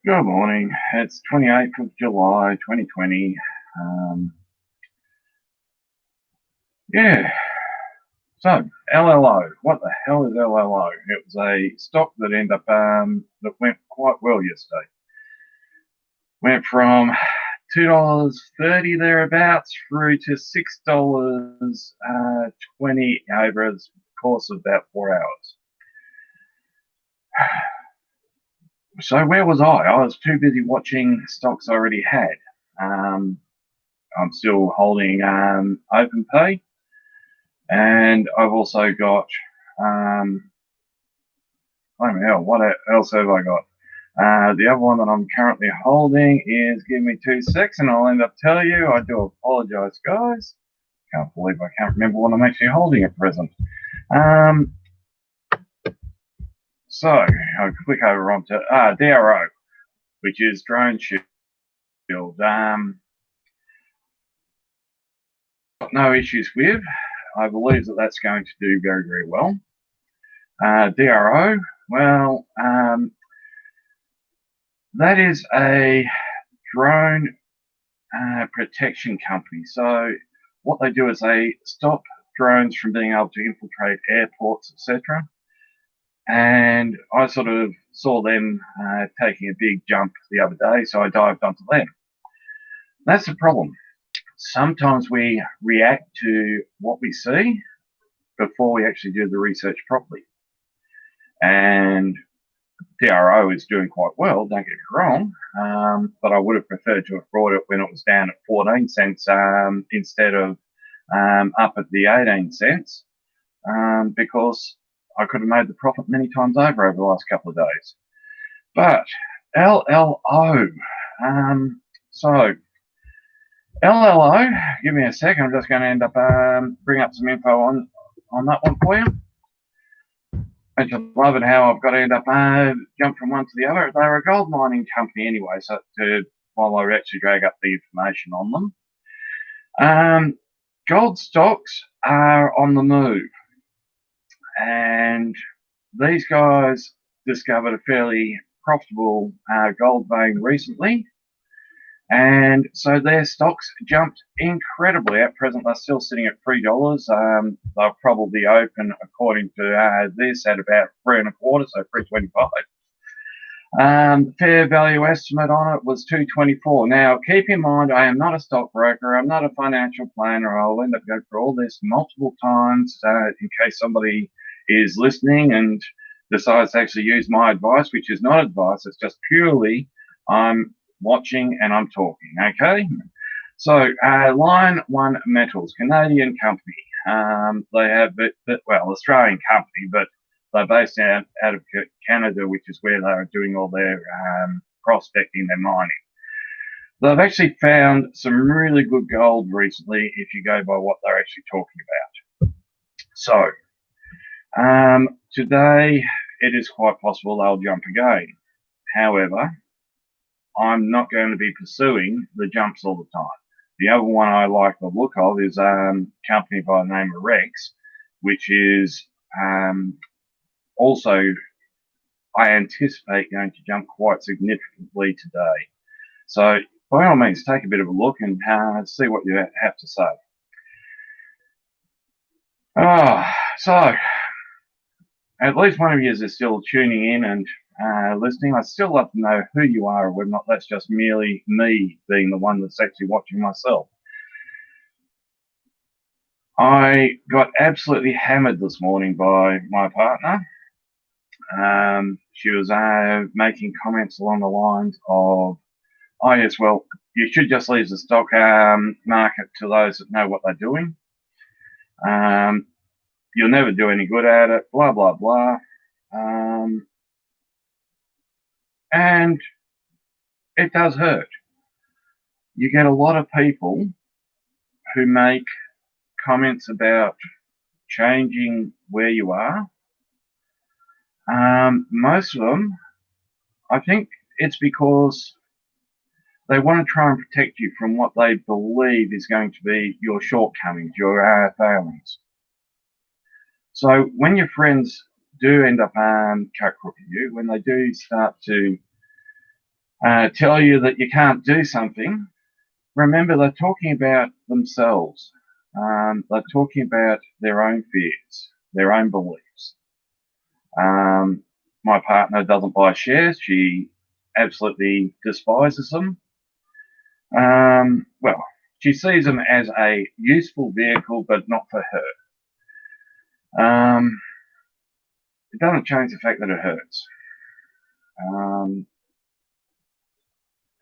Good morning. It's 28th of July 2020. Um, yeah, so LLO. What the hell is LLO? It was a stock that ended up that went quite well yesterday. Went from $2.30 thereabouts through to $6.20 over the course of about 4 hours. So where was I? I was too busy watching stocks I already had. I'm still holding OpenPay. And I've also got, what else have I got? The other one that I'm currently holding is, give me 2 seconds and I'll end up telling you. I do apologize, guys. Can't believe I can't remember what I'm actually holding at present. So I'll click over onto DRO, which is Drone Shield. Got no issues with. I believe that that's going to do very, very well. DRO, well, that is a drone protection company. So what they do is they stop drones from being able to infiltrate airports, etc. And I sort of saw them taking a big jump the other day, so I dived onto them. That's the problem. Sometimes we react to what we see before we actually do the research properly. And DRO is doing quite well, don't get me wrong, but I would have preferred to have brought it when it was down at 14 cents instead of up at the 18 cents because I could have made the profit many times over the last couple of days. But LLO, so LLO, give me a second, I'm just going to end up bring up some info on that one for you. I just love it how I've got to end up jump from one to the other. They're a gold mining company anyway, so while I actually drag up the information on them. Gold stocks are on the move, and these guys discovered a fairly profitable gold vein recently, and so their stocks jumped incredibly. At present, they're still sitting at $3. They'll probably open, according to this, at about 3.25, so 3.25. Fair value estimate on it was 224. Now, keep in mind, I am not a stockbroker. I'm not a financial planner. I'll end up going through all this multiple times in case somebody is listening and decides to actually use my advice, which is not advice. It's just purely I'm watching and I'm talking. Okay. So, Line One Metals, Canadian company. They have, Australian company, but they're based out of Canada, which is where they are doing all their prospecting, their mining. They've actually found some really good gold recently, if you go by what they're actually talking about. So, today it is quite possible they'll jump again. However, I'm not going to be pursuing the jumps all the time. The other one I like the look of is a company by the name of Rex, which is also, I anticipate going to jump quite significantly today. So by all means, take a bit of a look and see what you have to say. So at least one of you is still tuning in and listening. I'd still love to know who you are, or whether or not that's just merely me being the one that's actually watching myself. I got absolutely hammered this morning by my partner. She was making comments along the lines of, oh yes, well, you should just leave the stock market to those that know what they're doing. You'll never do any good at it, blah, blah, blah. And it does hurt. You get a lot of people who make comments about changing where you are. Most of them, I think it's because they want to try and protect you from what they believe is going to be your shortcomings, your failings. So when your friends do end up cut crook at you, when they do start to tell you that you can't do something, remember they're talking about themselves. They're talking about their own fears, their own beliefs. My partner doesn't buy shares. She absolutely despises them. Well, she sees them as a useful vehicle, but not for her. It doesn't change the fact that it hurts.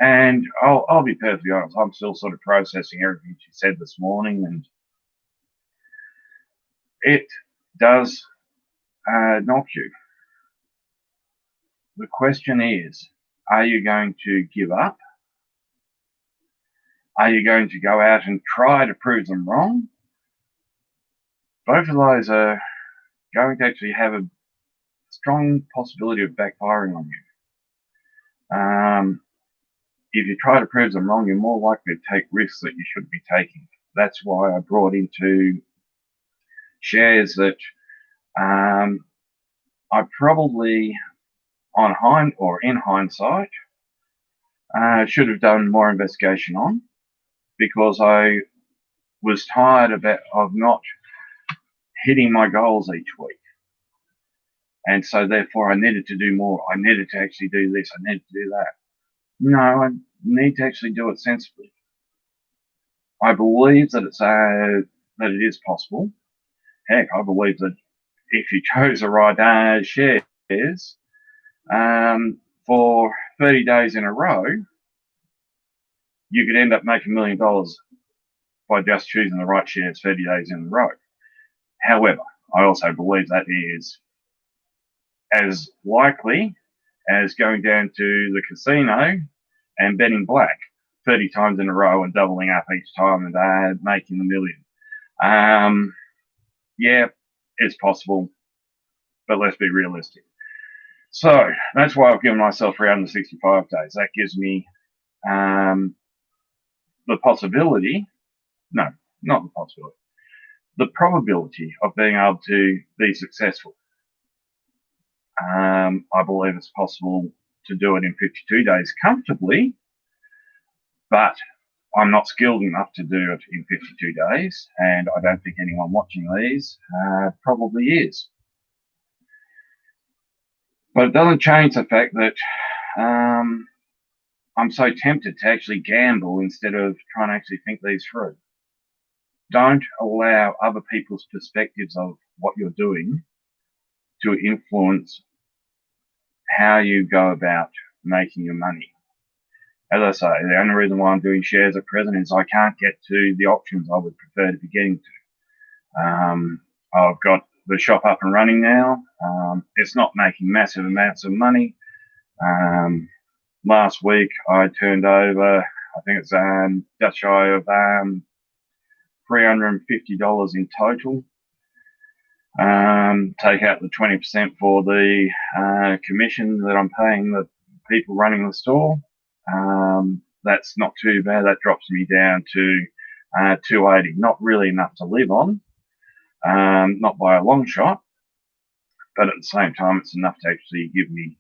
And I'll be perfectly honest, I'm still sort of processing everything she said this morning, and it does knock you. The question is, are you going to give up? Are you going to go out and try to prove them wrong? Both of those are going to actually have a strong possibility of backfiring on you. If you try to prove them wrong, you're more likely to take risks that you shouldn't be taking. That's why I brought into shares that I probably, in hindsight, should have done more investigation on, because I was tired of not hitting my goals each week. And so therefore I needed to do more. I needed to actually do this. I needed to do that. No, I need to actually do it sensibly. I believe that that it is possible. Heck, I believe that if you chose the right shares for 30 days in a row, you could end up making $1 million by just choosing the right shares 30 days in a row. However, I also believe that is as likely as going down to the casino and betting black 30 times in a row and doubling up each time and making the million. Yeah, it's possible, but let's be realistic. So that's why I've given myself 365 days. That gives me the possibility, no, not the possibility, the probability of being able to be successful. I believe it's possible to do it in 52 days comfortably, but I'm not skilled enough to do it in 52 days, and I don't think anyone watching these probably is. But it doesn't change the fact that I'm so tempted to actually gamble instead of trying to actually think these through. Don't allow other people's perspectives of what you're doing to influence how you go about making your money. As I say, the only reason why I'm doing shares at present is I can't get to the options I would prefer to be getting to. I've got the shop up and running now. It's not making massive amounts of money. Last week I turned over, I think it's just shy of $350 in total. Take out the 20% for the commission that I'm paying the people running the store. That's not too bad. That drops me down to $280. Not really enough to live on, not by a long shot, but at the same time, it's enough to actually give me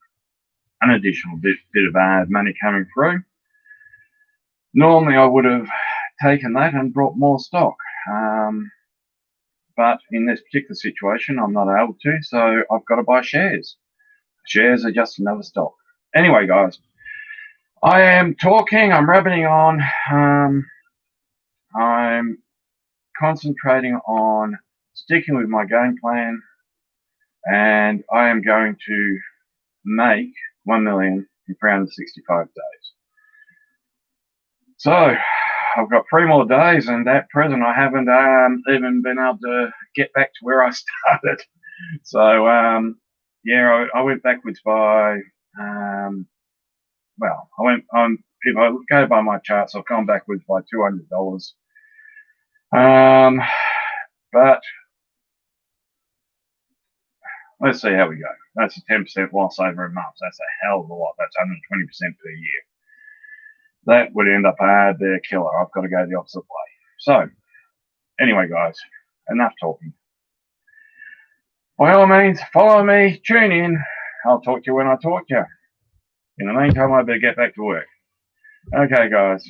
an additional bit of money coming through. Normally, I would have taken that and brought more stock, but in this particular situation, I'm not able to, so I've got to buy shares. Shares are just another stock. Anyway, guys, I am talking, I'm rabbiting on, I'm concentrating on sticking with my game plan, and I am going to make 1 million in 365 days. So I've got 3 more days, and at present I haven't even been able to get back to where I started. So yeah, I went backwards by well, if I go by my charts, I've gone backwards by $200. But let's see how we go. That's a 10% loss over a month. That's a hell of a lot. That's 120% per year. That would end up being a killer. I've got to go the opposite way. So, anyway, guys, enough talking. By all means, follow me, tune in. I'll talk to you when I talk to you. In the meantime, I better get back to work. Okay, guys.